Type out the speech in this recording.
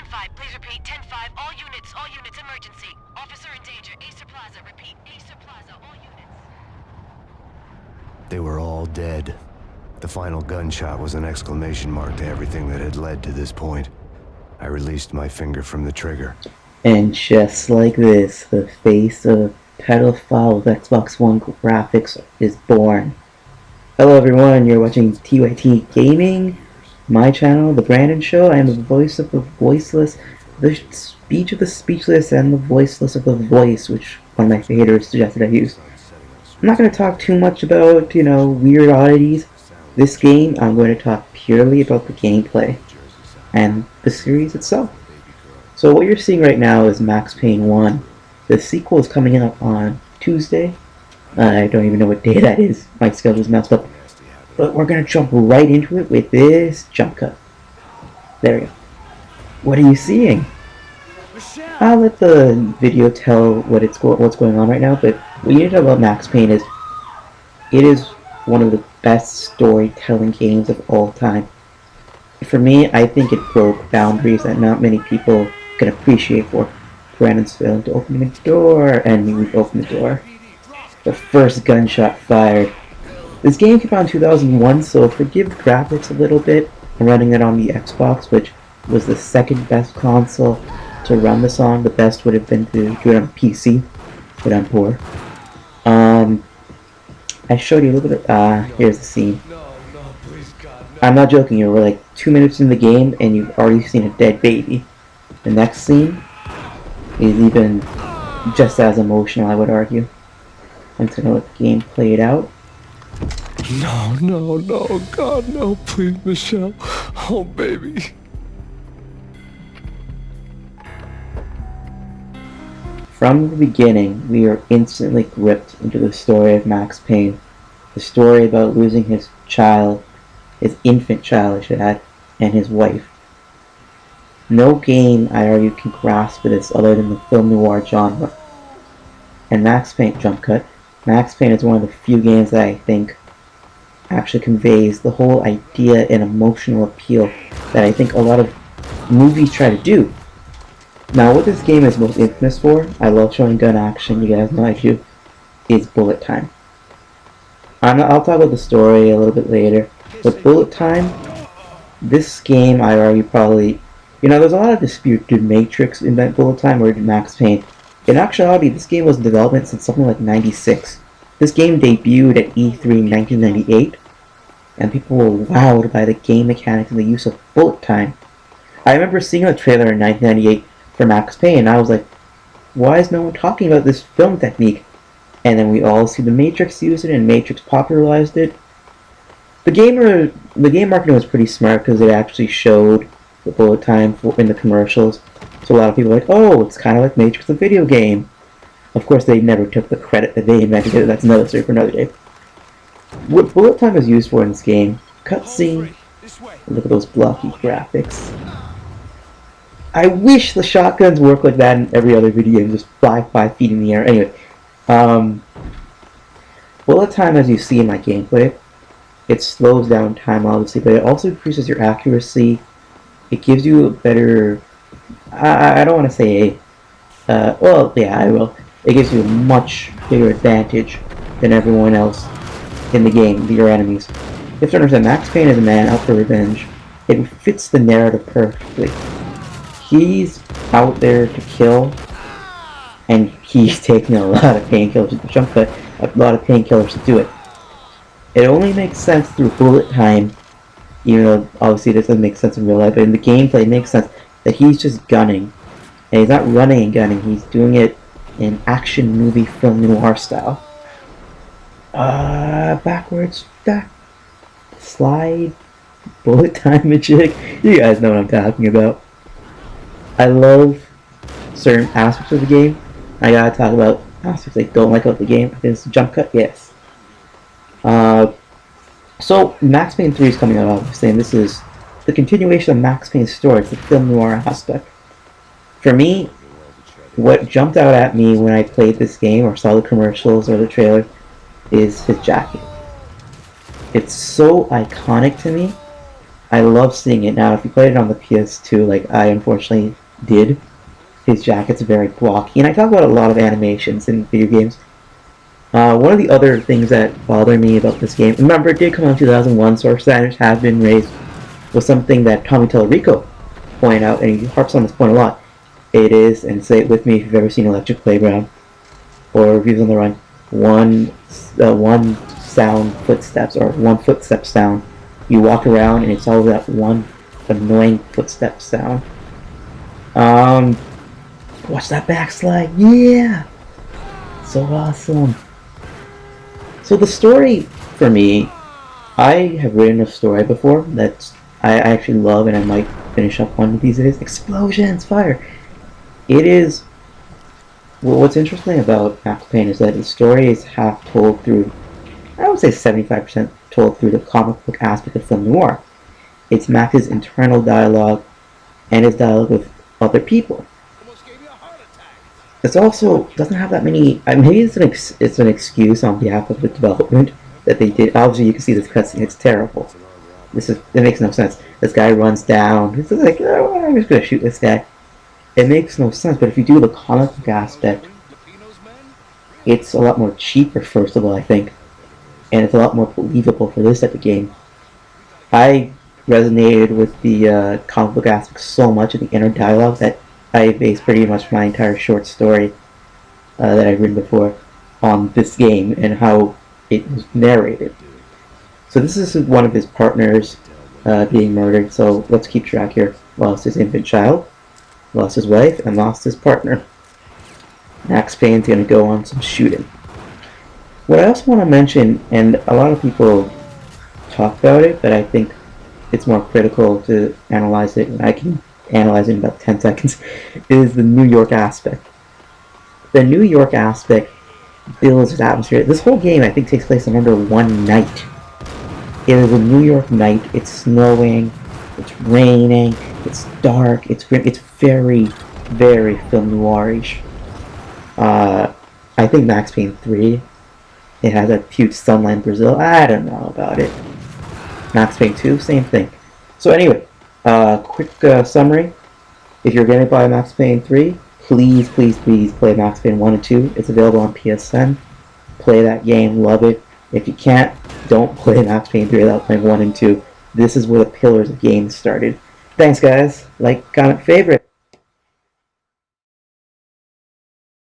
10-5, please repeat, 10-5, all units, emergency. Officer in danger, Acer Plaza, repeat, Acer Plaza, all units. They were all dead. The final gunshot was an exclamation mark to everything that had led to this point. I released my finger from the trigger. And just like this, the face of a pedophile with Xbox One graphics is born. Hello everyone, you're watching TYTGaming, my channel, The Brandon Show. I am the voice of the voiceless, the speech of the speechless, and the voiceless of the voice, which one of my haters suggested I use. I'm not going to talk too much about, weird oddities. This game, I'm going to talk purely about the gameplay and the series itself. So what you're seeing right now is Max Payne 1. The sequel is coming up on Tuesday. I don't even know what day that is. My schedule's messed up. But we're going to jump right into it with this jump cut. There we go. What are you seeing? I'll let the video tell what's going on right now, but what you need to know about Max Payne is it is one of the best storytelling games of all time. For me, I think it broke boundaries that not many people can appreciate for. Brandon's failing to open the door, and we open the door. The first gunshot fired. This game came out in 2001, so forgive graphics a little bit. I'm running it on the Xbox, which was the second best console to run this on. The best would have been to do it on PC, but I'm poor. I showed you a little bit of, here's the scene. I'm not joking, you're like 2 minutes in the game and you've already seen a dead baby. The next scene is even just as emotional, I would argue. I'm gonna let the game play it out. No, God, no, please, Michelle. Oh, baby. From the beginning, we are instantly gripped into the story of Max Payne. The story about losing his child, his infant child I should add, and his wife. No game, I argue, can grasp this other than the film noir genre. And Max Payne, jump cut, Max Payne is one of the few games that I think actually conveys the whole idea and emotional appeal that I think a lot of movies try to do. Now, what this game is most infamous for, I love showing gun action, you guys know I do, is bullet time. I'll talk about the story a little bit later, but bullet time, this game, I argue, probably, there's a lot of dispute. Did Matrix invent bullet time or did Max Payne? In actuality, this game was in development since something like 96. This game debuted at E3 in 1998, and people were wowed by the game mechanics and the use of bullet time. I remember seeing a trailer in 1998 for Max Payne, and I was like, why is no one talking about this film technique? And then we all see the Matrix use it, and Matrix popularized it. The game marketing was pretty smart because it actually showed the bullet time in the commercials. So a lot of people were like, oh, it's kind of like Matrix the video game. Of course, they never took the credit that they invented it. That's another story for another day. What bullet time is used for in this game? Cutscene. Look at those blocky graphics. I wish the shotguns work like that in every other video game, just fly 5 feet in the air. Anyway, bullet time, as you see in my gameplay, it slows down time obviously, but it also increases your accuracy. It gives you a better, I don't want to say well, yeah, I will. It gives you a much bigger advantage than everyone else in the game, your enemies. You have to understand, Max Payne is a man out for revenge. It fits the narrative perfectly. He's out there to kill, and he's taking a lot of painkillers to jump cut, a lot of painkillers to do it. It only makes sense through bullet time, even though obviously this doesn't make sense in real life, but in the gameplay it makes sense that he's just gunning. And he's not running and gunning, he's doing it in action movie film noir style. Backwards, back, slide, bullet time magic, you guys know what I'm talking about. I love certain aspects of the game. I gotta talk about aspects I don't like about the game. I think it's a jump cut, yes. So Max Payne 3 is coming out obviously, and this is the continuation of Max Payne's story. It's the film noir aspect. For me, what jumped out at me when I played this game or saw the commercials or the trailer is his jacket. It's so iconic to me. I love seeing it. Now, if you played it on the PS2, like I unfortunately did, his jacket's very blocky. And I talk about a lot of animations in video games. One of the other things that bother me about this game, remember it did come out in 2001, so our standards have been raised, was something that Tommy Tellerico pointed out, and he harps on this point a lot. It is, and say it with me if you've ever seen Electric Playground or Reviews on the Run, one sound footsteps or one footstep sound. You walk around and it's all that one annoying footstep sound. Watch that backslide, yeah! So awesome. So the story, for me, I have written a story before that I actually love and I might finish up one of these days. Explosions, fire! It is... Well, what's interesting about Max Payne is that the story is half told through, I would say 75% told through the comic book aspect of film noir. It's Max's internal dialogue and his dialogue with other people. It also doesn't have that many. Maybe it's an excuse on behalf of the development that they did. Obviously, you can see this cutscene; it's terrible. It makes no sense. This guy runs down. It's like, oh, I'm just gonna shoot this guy. It makes no sense. But if you do the comic book aspect, it's a lot more cheaper. First of all, I think, and it's a lot more believable for this type of game. I resonated with the comic book aspect so much of the inner dialogue that I based pretty much my entire short story that I've written before on this game and how it was narrated. So this is one of his partners being murdered, so let's keep track here. Lost his infant child, lost his wife, and lost his partner. Max Payne's going to go on some shooting. What I also want to mention, and a lot of people talk about it, but I think it's more critical to analyze it, and I can analyze it in about 10 seconds, is the New York aspect. The New York aspect builds its atmosphere. This whole game, I think, takes place in under one night. It is a New York night. It's snowing, it's raining, it's dark, it's grim. It's very, very film noirish. I think Max Payne 3, it has that huge sunlight in Brazil. I don't know about it. Max Payne 2, same thing. So anyway, quick summary. If you're going to buy Max Payne 3, please, please, please play Max Payne 1 and 2. It's available on PSN. Play that game, love it. If you can't, don't play Max Payne 3 without playing 1 and 2. This is where the pillars of games started. Thanks guys. Like, comment, favorite.